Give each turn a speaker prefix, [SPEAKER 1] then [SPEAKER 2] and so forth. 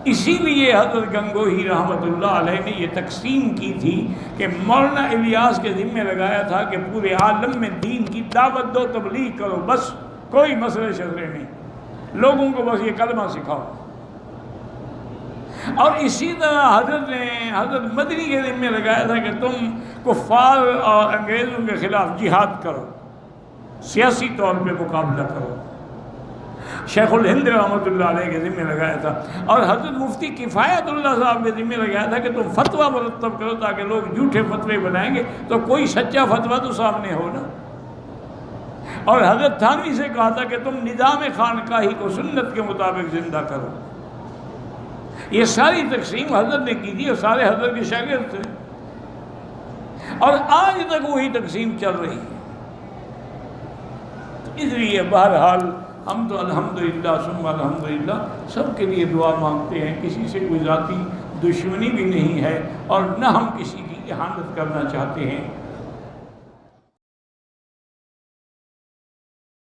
[SPEAKER 1] اسی لیے حضرت گنگوہی رحمۃ اللہ علیہ نے یہ تقسیم کی تھی کہ مولانا الیاس کے ذمہ لگایا تھا کہ پورے عالم میں دین کی دعوت دو، تبلیغ کرو، بس کوئی مسئلے شسرے نہیں، لوگوں کو بس یہ کلمہ سکھاؤ۔ اور اسی طرح حضرت مدنی کے ذمہ لگایا تھا کہ تم کفار اور انگریزوں کے خلاف جہاد کرو، سیاسی طور پہ مقابلہ کرو۔ شیخ الہند رحمۃ اللہ علیہ کے ذمہ لگایا تھا، اور حضرت مفتی کفایت اللہ صاحب کے ذمہ لگایا تھا کہ تم فتویٰ مرتب کرو تاکہ لوگ جھوٹے فتوے بنائیں گے تو کوئی سچا فتویٰ تو سامنے ہو نا۔ اور حضرت تھانوی سے کہا تھا کہ تم نظام خانقاہی کو سنت کے مطابق زندہ کرو۔ یہ ساری تقسیم حضرت نے کی تھی اور سارے حضرت کے شاگرد تھے، اور آج تک وہی تقسیم چل رہی ہے۔ اس لیے بہرحال ہم تو الحمدللہ ثم الحمدللہ سب کے لیے دعا مانگتے ہیں، کسی سے کوئی ذاتی دشمنی بھی نہیں ہے اور نہ ہم کسی کی اہانت کرنا چاہتے ہیں۔